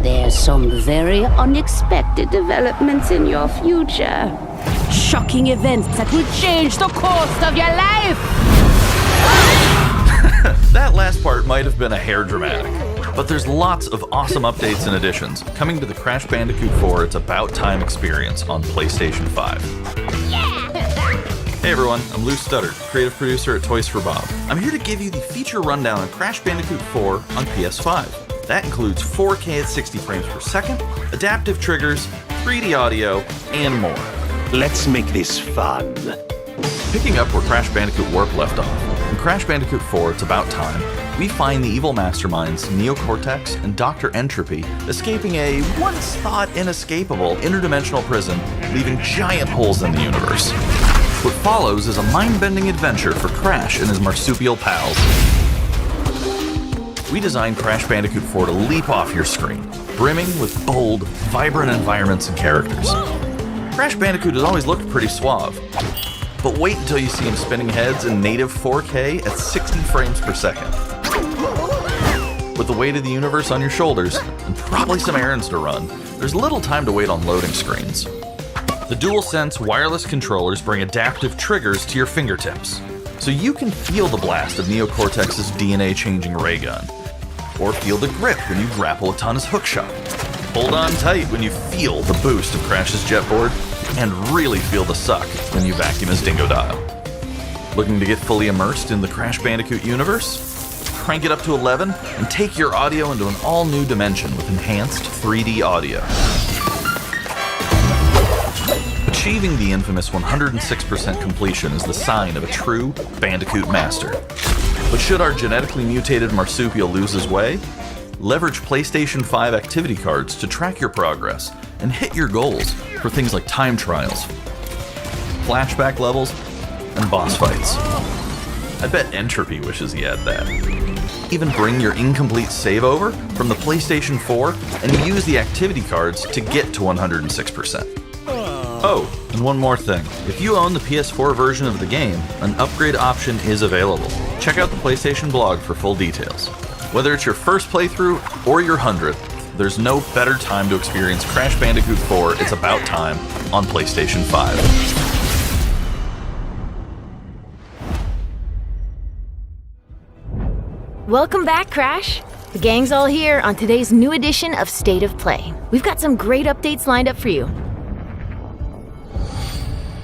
There's some very unexpected developments in your future. Shocking events that will change the course of your life! That last part might have been a hair dramatic, but there's lots of awesome updates and additions coming to the Crash Bandicoot 4 It's About Time experience on PlayStation 5. Hey everyone, I'm Lou Studdard, creative producer at Toys for Bob. I'm here to give you the feature rundown on Crash Bandicoot 4 on PS5. That includes 4K at 60 frames per second, adaptive triggers, 3D audio, and more. Let's make this fun. Picking up where Crash Bandicoot Warp left off, in Crash Bandicoot 4 It's About Time, we find the evil masterminds Neo-Cortex and Dr. Entropy escaping a once-thought inescapable interdimensional prison, leaving giant holes in the universe. What follows is a mind-bending adventure for Crash and his marsupial pals. We designed Crash Bandicoot 4 to leap off your screen, brimming with bold, vibrant environments and characters. Crash Bandicoot has always looked pretty suave, but wait until you see him spinning heads in native 4K at 60 frames per second. With the weight of the universe on your shoulders, and probably some errands to run, there's little time to wait on loading screens. The DualSense wireless controllers bring adaptive triggers to your fingertips, so you can feel the blast of Neo-Cortex's DNA-changing ray gun, or feel the grip when you grapple a Tunna's hookshot. Hold on tight when you feel the boost of Crash's jetboard, and really feel the suck when you vacuum his Dingodile. Looking to get fully immersed in the Crash Bandicoot universe? Crank it up to 11 and take your audio into an all-new dimension with enhanced 3D audio. Achieving the infamous 106% completion is the sign of a true Bandicoot master. But should our genetically mutated marsupial lose his way? Leverage PlayStation 5 activity cards to track your progress and hit your goals for things like time trials, flashback levels, and boss fights. I bet Entropy wishes he had that. Even bring your incomplete save over from the PlayStation 4 and use the activity cards to get to 106%. Oh, and one more thing. If you own the PS4 version of the game, an upgrade option is available. Check out the PlayStation blog for full details. Whether it's your first playthrough or your 100th, there's no better time to experience Crash Bandicoot 4 It's About Time on PlayStation 5. Welcome back, Crash! The gang's all here on today's new edition of State of Play. We've got some great updates lined up for you.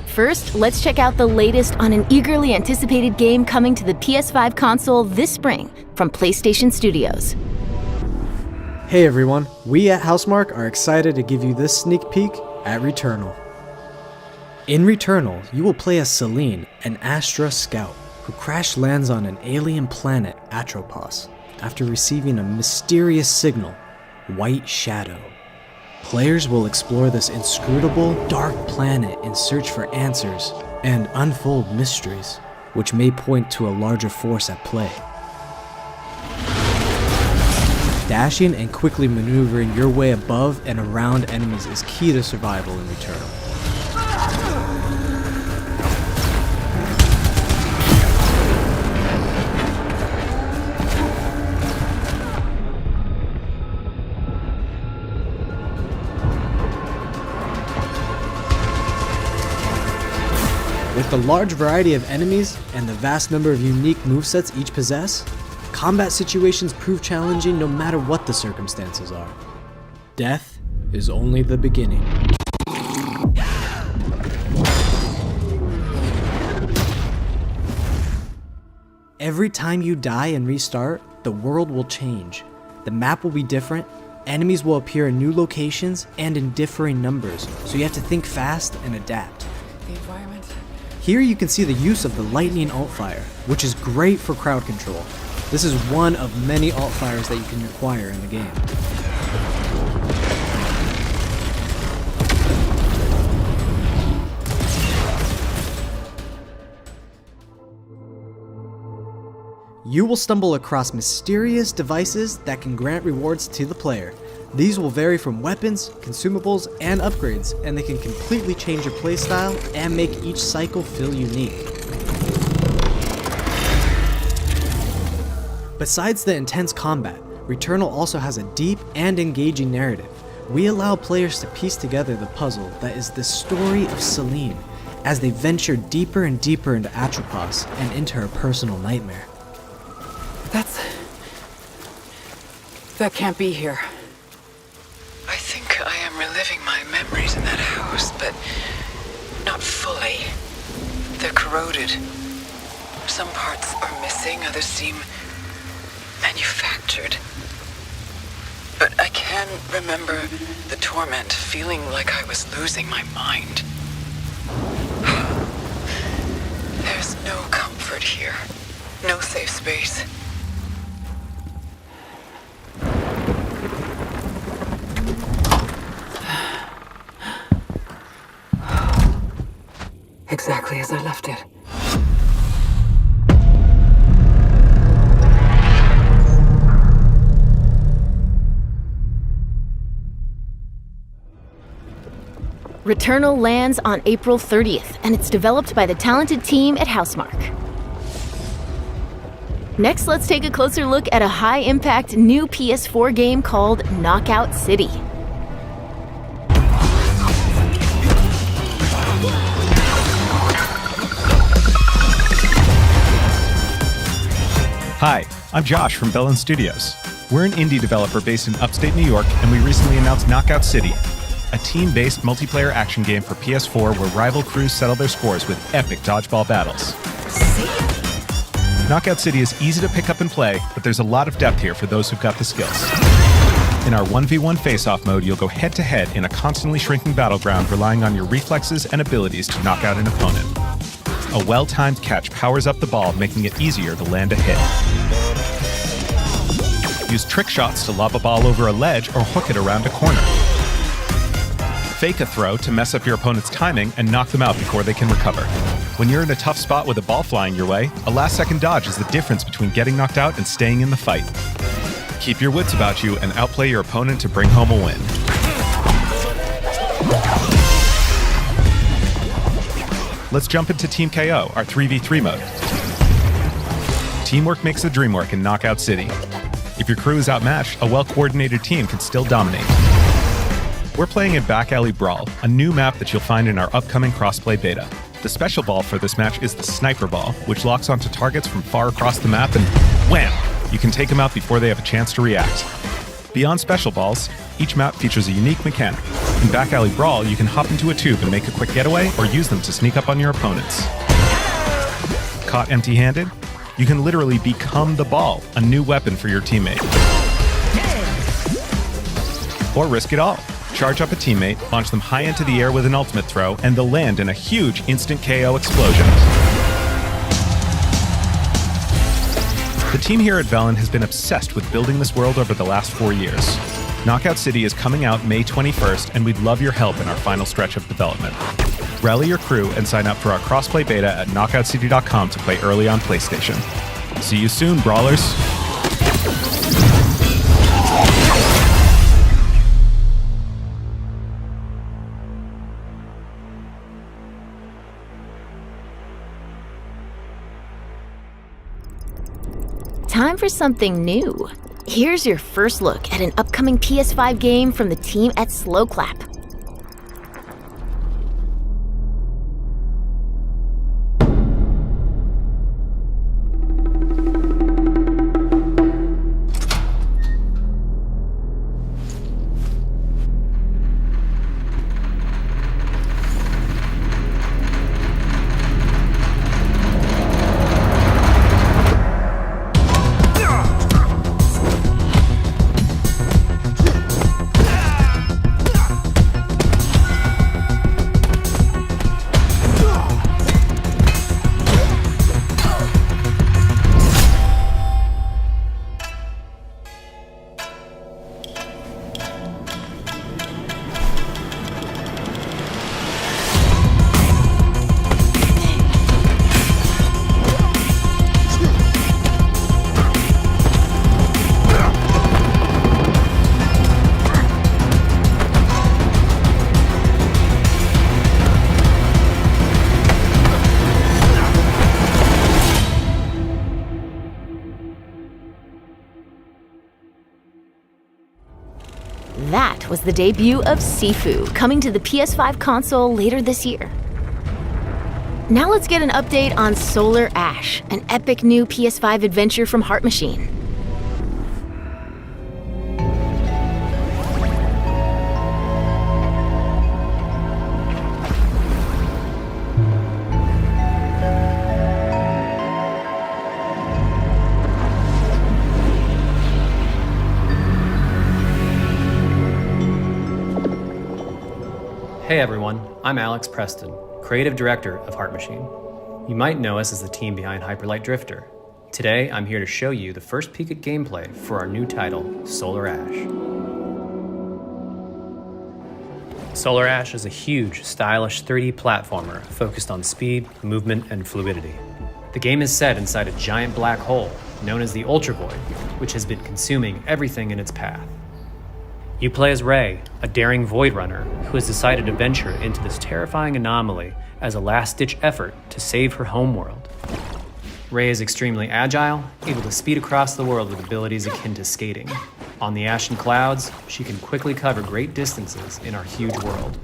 First, let's check out the latest on an eagerly anticipated game coming to the PS5 console this spring from PlayStation Studios. Hey everyone, we at Housemarque are excited to give you this sneak peek at Returnal. In Returnal, you will play as Celine, an Astra scout, who crash lands on an alien planet, Atropos, after receiving a mysterious signal, White Shadow. Players will explore this inscrutable, dark planet in search for answers and unfold mysteries, which may point to a larger force at play. Dashing and quickly maneuvering your way above and around enemies is key to survival in Returnal. With the large variety of enemies and the vast number of unique movesets each possess, combat situations prove challenging no matter what the circumstances are. Death is only the beginning. Every time you die and restart, the world will change. The map will be different, enemies will appear in new locations and in differing numbers, so you have to think fast and adapt. The environment. Here you can see the use of the lightning alt-fire, which is great for crowd control. This is one of many alt-fires that you can acquire in the game. You will stumble across mysterious devices that can grant rewards to the player. These will vary from weapons, consumables, and upgrades, and they can completely change your playstyle and make each cycle feel unique. Besides the intense combat, Returnal also has a deep and engaging narrative. We allow players to piece together the puzzle that is the story of Celine as they venture deeper and deeper into Atropos and into her personal nightmare. That can't be here. I think I am reliving my memories in that house, but not fully. They're corroded. Some parts are missing, others seem manufactured. But I can remember the torment, feeling like I was losing my mind. There's no comfort here. No safe space. Exactly as I left it. Returnal lands on April 30th, and it's developed by the talented team at Housemarque. Next, let's take a closer look at a high-impact new PS4 game called Knockout City. Hi, I'm Josh from Bellin Studios. We're an indie developer based in upstate New York, and we recently announced Knockout City, a team-based multiplayer action game for PS4 where rival crews settle their scores with epic dodgeball battles. Knockout City is easy to pick up and play, but there's a lot of depth here for those who've got the skills. In our 1v1 face-off mode, you'll go head-to-head in a constantly shrinking battleground, relying on your reflexes and abilities to knock out an opponent. A well-timed catch powers up the ball, making it easier to land a hit. Use trick shots to lob a ball over a ledge or hook it around a corner. Fake a throw to mess up your opponent's timing and knock them out before they can recover. When you're in a tough spot with a ball flying your way, a last-second dodge is the difference between getting knocked out and staying in the fight. Keep your wits about you and outplay your opponent to bring home a win. Let's jump into Team KO, our 3v3 mode. Teamwork makes the dream work in Knockout City. If your crew is outmatched, a well-coordinated team can still dominate. We're playing in Back Alley Brawl, a new map that you'll find in our upcoming crossplay beta. The special ball for this match is the Sniper Ball, which locks onto targets from far across the map and wham! You can take them out before they have a chance to react. Beyond special balls, each map features a unique mechanic. In Back Alley Brawl, you can hop into a tube and make a quick getaway or use them to sneak up on your opponents. Caught empty-handed? You can literally become the ball, a new weapon for your teammate. Or risk it all. Charge up a teammate, launch them high into the air with an ultimate throw, and they'll land in a huge instant KO explosion. The team here at Velen has been obsessed with building this world over the last 4 years. Knockout City is coming out May 21st, and we'd love your help in our final stretch of development. Rally your crew and sign up for our crossplay beta at knockoutcity.com to play early on PlayStation. See you soon, brawlers! Time for something new. Here's your first look at an upcoming PS5 game from the team at Slow Clap. was the debut of Sifu, coming to the PS5 console later this year. Now let's get an update on Solar Ash, an epic new PS5 adventure from Heart Machine. Hey everyone, I'm Alex Preston, Creative Director of Heart Machine. You might know us as the team behind Hyperlight Drifter. Today, I'm here to show you the first peek at gameplay for our new title, Solar Ash. Solar Ash is a huge, stylish 3D platformer focused on speed, movement, and fluidity. The game is set inside a giant black hole, known as the Ultra Void, which has been consuming everything in its path. You play as Ray, a daring Void Runner who has decided to venture into this terrifying anomaly as a last-ditch effort to save her homeworld. Ray is extremely agile, able to speed across the world with abilities akin to skating. On the ash and clouds, she can quickly cover great distances in our huge world.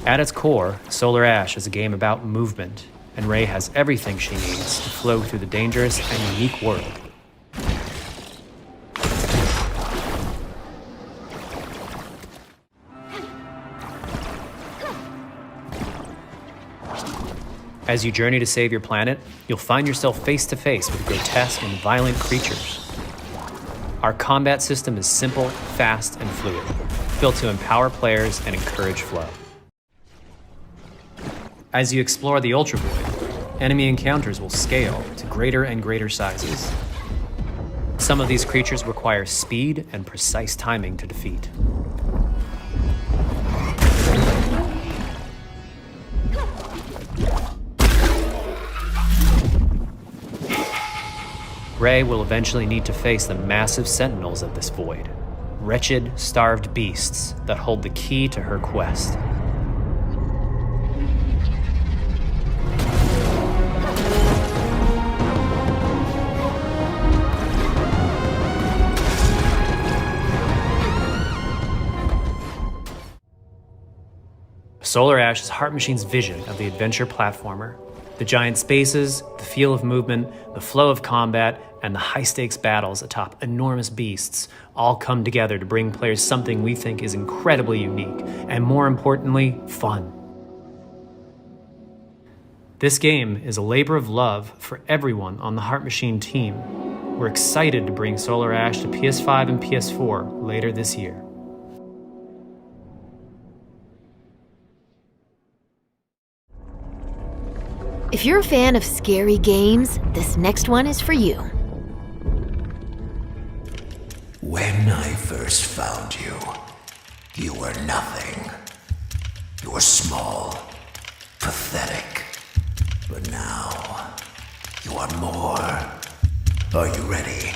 At its core, Solar Ash is a game about movement, and Ray has everything she needs to flow through the dangerous and unique world. As you journey to save your planet, you'll find yourself face to face with grotesque and violent creatures. Our combat system is simple, fast, and fluid, built to empower players and encourage flow. As you explore the Ultra Void, enemy encounters will scale to greater and greater sizes. Some of these creatures require speed and precise timing to defeat. Ray will eventually need to face the massive sentinels of this void, wretched, starved beasts that hold the key to her quest. Solar Ash is Heart Machine's vision of the adventure platformer. The giant spaces, the feel of movement, the flow of combat, and the high-stakes battles atop enormous beasts all come together to bring players something we think is incredibly unique, and more importantly, fun. This game is a labor of love for everyone on the Heart Machine team. We're excited to bring Solar Ash to PS5 and PS4 later this year. If you're a fan of scary games, this next one is for you. When I first found you, you were nothing. You were small, pathetic. But now, you are more. Are you ready?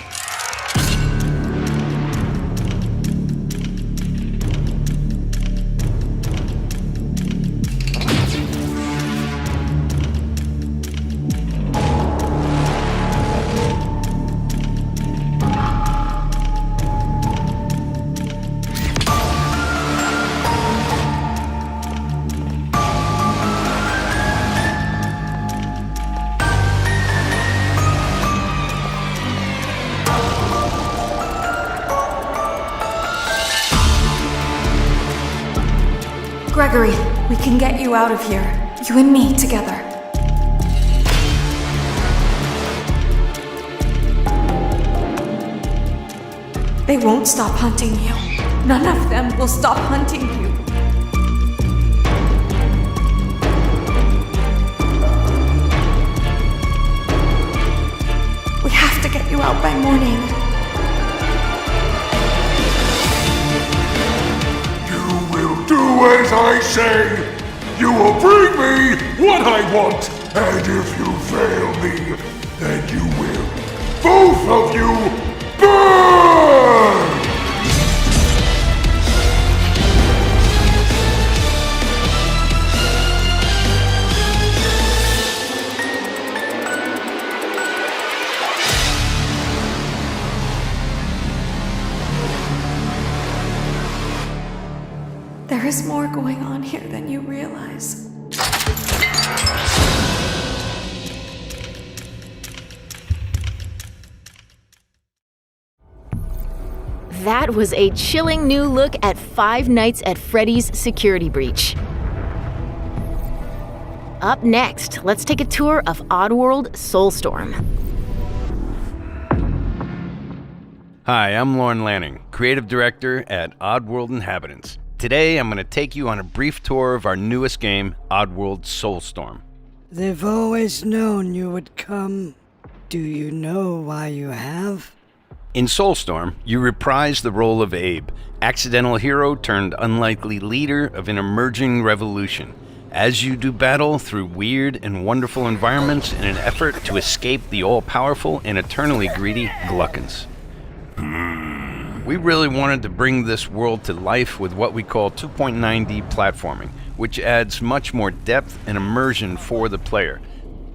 Gregory, we can get you out of here. You and me together. They won't stop hunting you. None of them will stop hunting you. We have to get you out by morning. Do as I say! You will bring me what I want! And if you fail me, then you will, both of you, burn! There's more going on here than you realize. That was a chilling new look at Five Nights at Freddy's security breach. Up next, let's take a tour of Oddworld Soulstorm. Hi, I'm Lauren Lanning, Creative Director at Oddworld Inhabitants. Today, I'm going to take you on a brief tour of our newest game, Oddworld Soulstorm. They've always known you would come. Do you know why you have? In Soulstorm, you reprise the role of Abe, accidental hero turned unlikely leader of an emerging revolution, as you do battle through weird and wonderful environments in an effort to escape the all-powerful and eternally greedy Gluckins. We really wanted to bring this world to life with what we call 2.9D platforming, which adds much more depth and immersion for the player.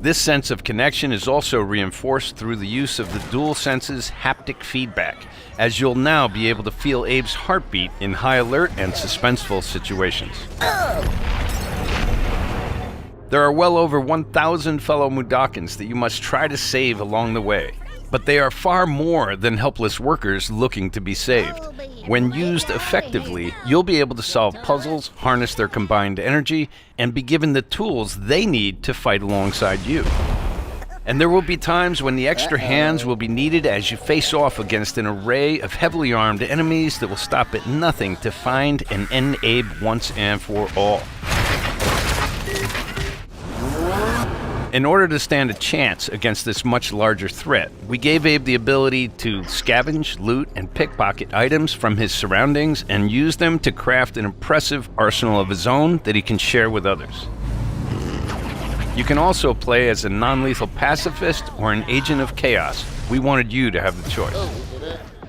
This sense of connection is also reinforced through the use of the DualSense's haptic feedback, as you'll now be able to feel Abe's heartbeat in high alert and suspenseful situations. There are well over 1,000 fellow Mudokons that you must try to save along the way, but they are far more than helpless workers looking to be saved. When used effectively, you'll be able to solve puzzles, harness their combined energy, and be given the tools they need to fight alongside you. And there will be times when the extra hands will be needed as you face off against an array of heavily armed enemies that will stop at nothing to find and end Abe once and for all. In order to stand a chance against this much larger threat, we gave Abe the ability to scavenge, loot, and pickpocket items from his surroundings and use them to craft an impressive arsenal of his own that he can share with others. You can also play as a non-lethal pacifist or an agent of chaos. We wanted you to have the choice.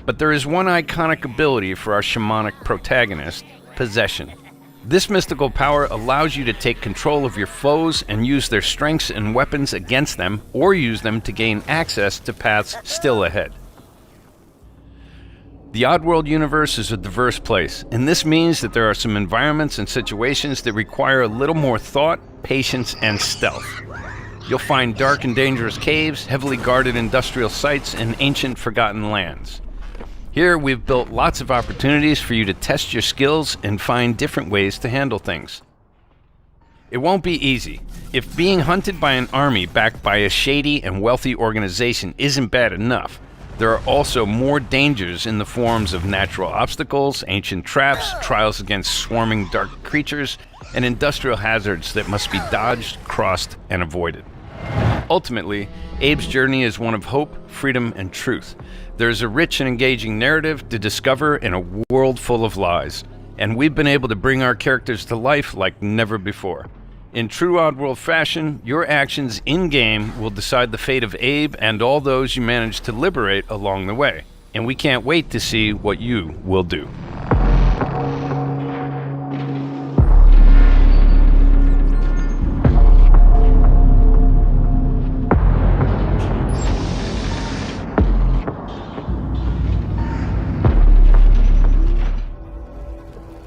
But there is one iconic ability for our shamanic protagonist, Possession. This mystical power allows you to take control of your foes and use their strengths and weapons against them, or use them to gain access to paths still ahead. The Oddworld universe is a diverse place, and this means that there are some environments and situations that require a little more thought, patience, and stealth. You'll find dark and dangerous caves, heavily guarded industrial sites, and ancient forgotten lands. Here, we've built lots of opportunities for you to test your skills and find different ways to handle things. It won't be easy. If being hunted by an army backed by a shady and wealthy organization isn't bad enough, there are also more dangers in the forms of natural obstacles, ancient traps, trials against swarming dark creatures, and industrial hazards that must be dodged, crossed, and avoided. Ultimately, Abe's journey is one of hope, freedom, and truth. There's a rich and engaging narrative to discover in a world full of lies, and we've been able to bring our characters to life like never before. In true Oddworld fashion, your actions in-game will decide the fate of Abe and all those you manage to liberate along the way, and we can't wait to see what you will do.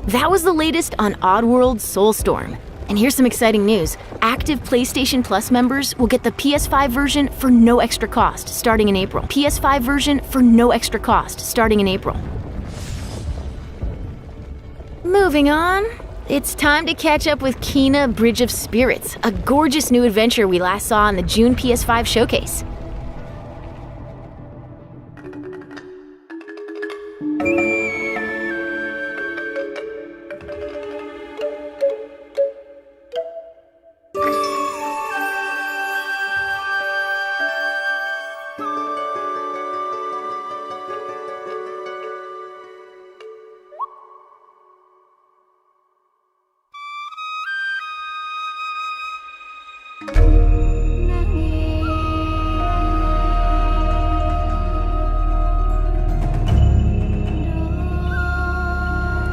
That was the latest on Oddworld Soulstorm. And here's some exciting news. Active PlayStation Plus members will get the PS5 version for no extra cost starting in April. PS5 version for no extra cost starting in April. Moving on. It's time to catch up with Kena Bridge of Spirits, a gorgeous new adventure we last saw in the June PS5 showcase.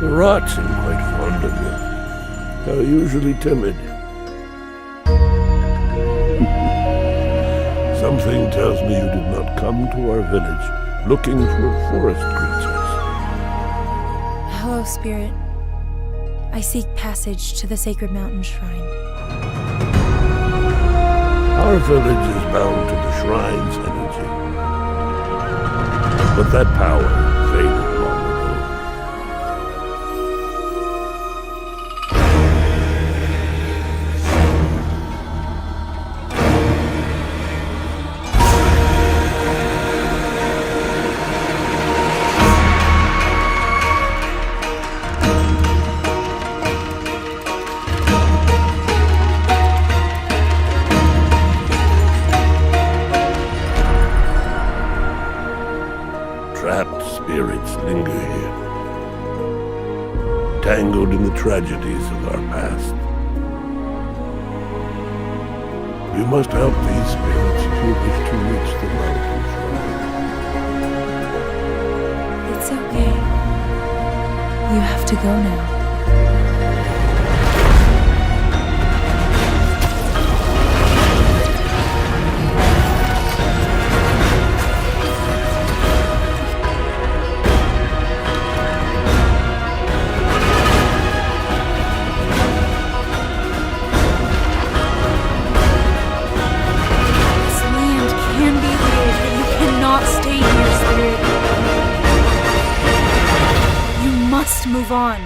The rats seem quite fond of you. They're usually timid. Something tells me you did not come to our village looking for forest creatures. Hello, Spirit. I seek passage to the Sacred Mountain Shrine. Our village is bound to the shrine's energy. But that power faded long ago. Trapped spirits linger here, tangled in the tragedies of our past. You must help these spirits if you wish to reach the mountain shrine. It's okay. You have to go now. Move on.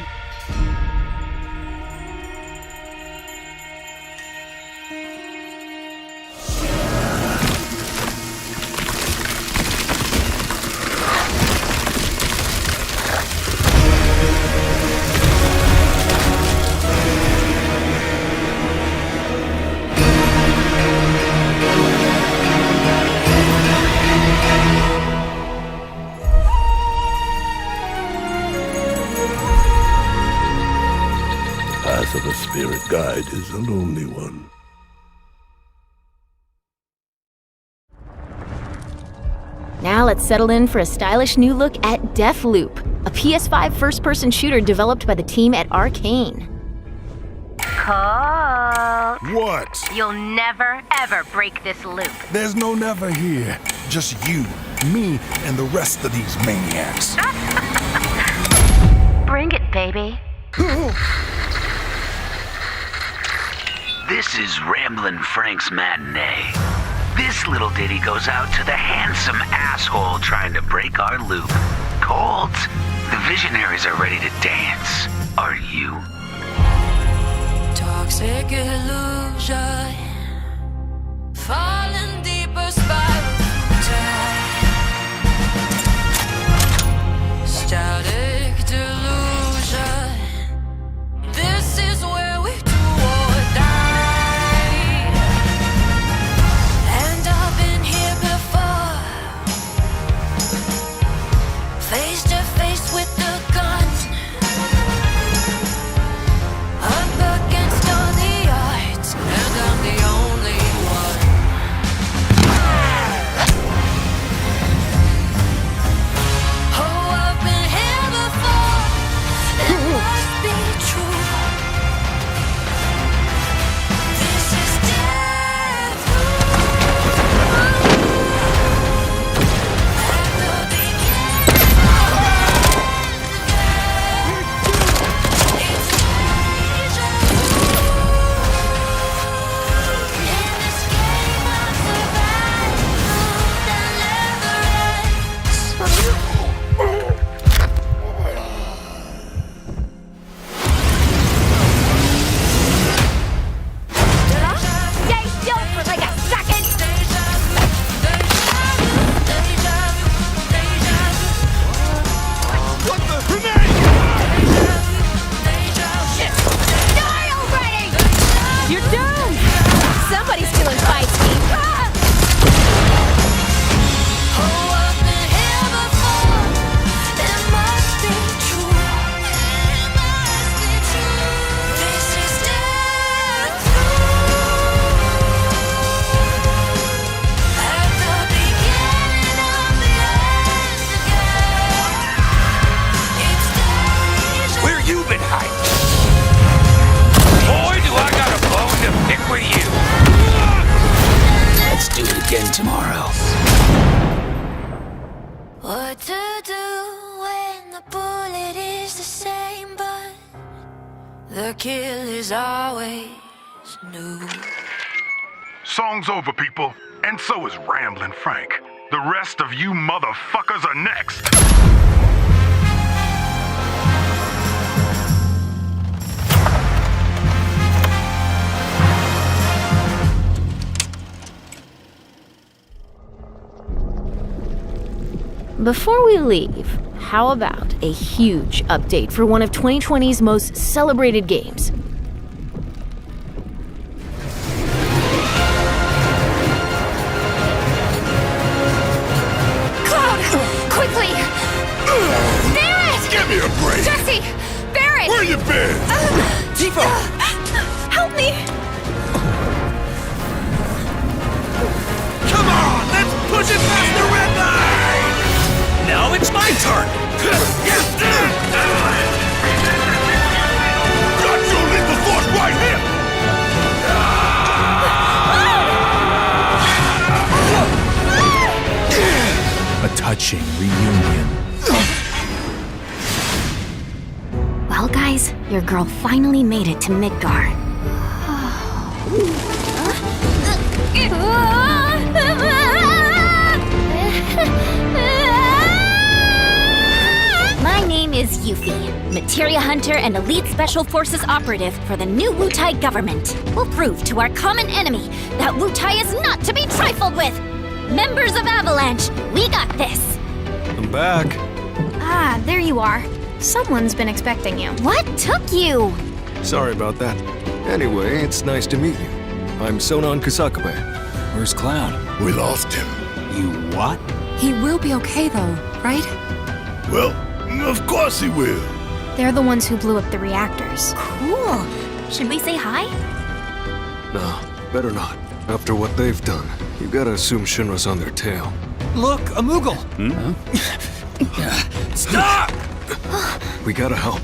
Of a spirit guide is a lonely one. Now let's settle in for a stylish new look at Deathloop, a PS5 first-person shooter developed by the team at Arcane. Colt. What? You'll never, ever break this loop. There's no never here. Just you, me, and the rest of these maniacs. Bring it, baby. This is Ramblin' Frank's Matinee. This little ditty goes out to the handsome asshole trying to break our loop. Colt, the visionaries are ready to dance. Are you? Toxic illusion, falling deeper spiral time. Static delusion, this is where we do or die. And I've been here before, face to face with the gun, up against all the odds, and I'm the only The kill is always new. Song's over, people. And so is Ramblin' Frank. The rest of you motherfuckers are next. Before we leave, how about a huge update for one of 2020's most celebrated games? Quickly! Barrett! Give me a break! Jesse! Barrett! Where you been? Tifa! Help me! Come on, let's push it past the red line! Now it's my turn! Got your lethal force right here! A touching reunion. Well, guys, your girl finally made it to Midgar. My name is Yuffie, Materia Hunter and Elite Special Forces operative for the new Wutai government. We'll prove to our common enemy that Wutai is not to be trifled with. Members of Avalanche, we got this. I'm back. Ah, there you are. Someone's been expecting you. What took you? Sorry about that. Anyway, it's nice to meet you. I'm Sonon Kusakabe. Where's Cloud? We lost him. You what? He will be okay, though, right? Well, of course he will. They're the ones who blew up the reactors. Cool. Should we say hi? No, better not. After what they've done, you gotta assume Shinra's on their tail. Look, a Moogle! Stop! We gotta help.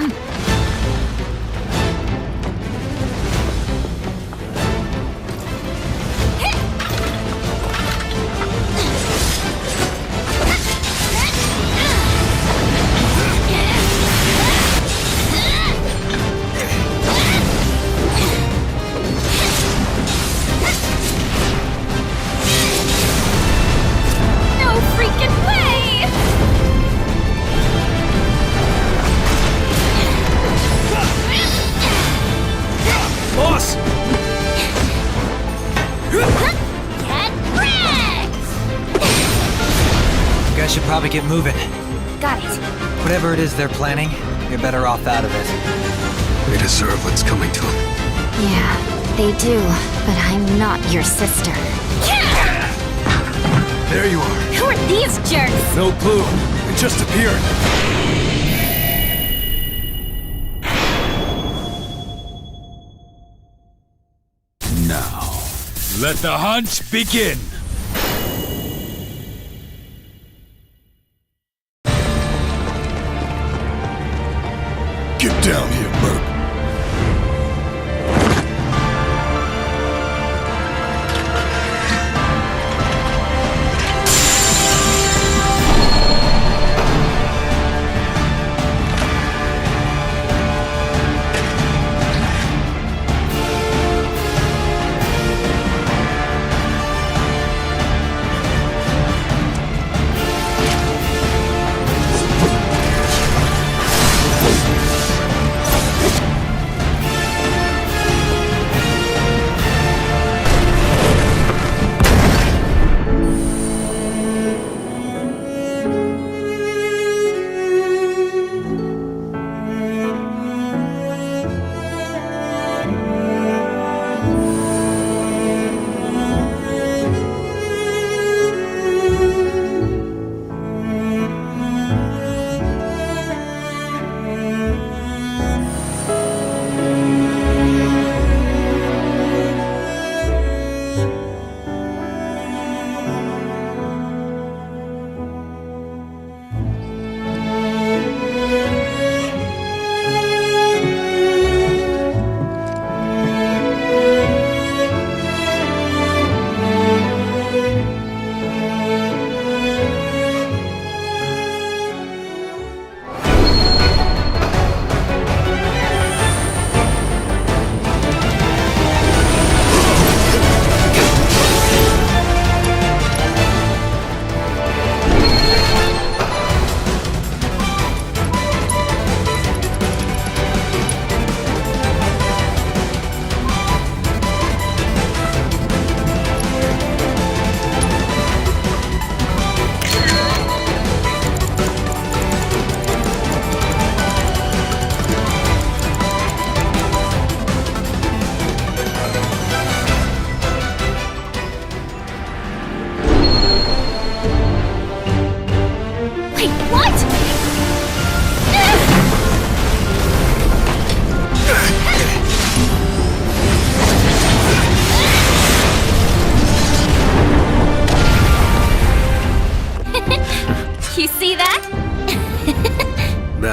Should probably get moving. Got it. Whatever it is they're planning, you're better off out of it. They deserve what's coming to them. Yeah, they do, but I'm not your sister. There you are. Who are these jerks? No clue. It just appeared. Now, let the hunt begin. Get down here, Merc.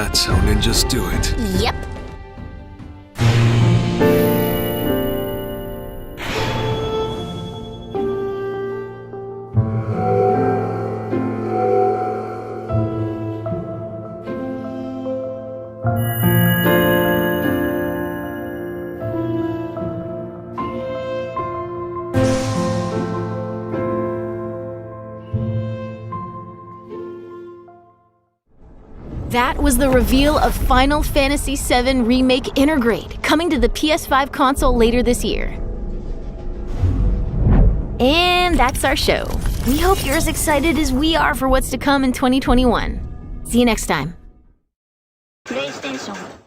That's how ninjas do it. Yep. That was the reveal of Final Fantasy VII Remake Intergrade, coming to the PS5 console later this year. And that's our show. We hope you're as excited as we are for what's to come in 2021. See you next time. PlayStation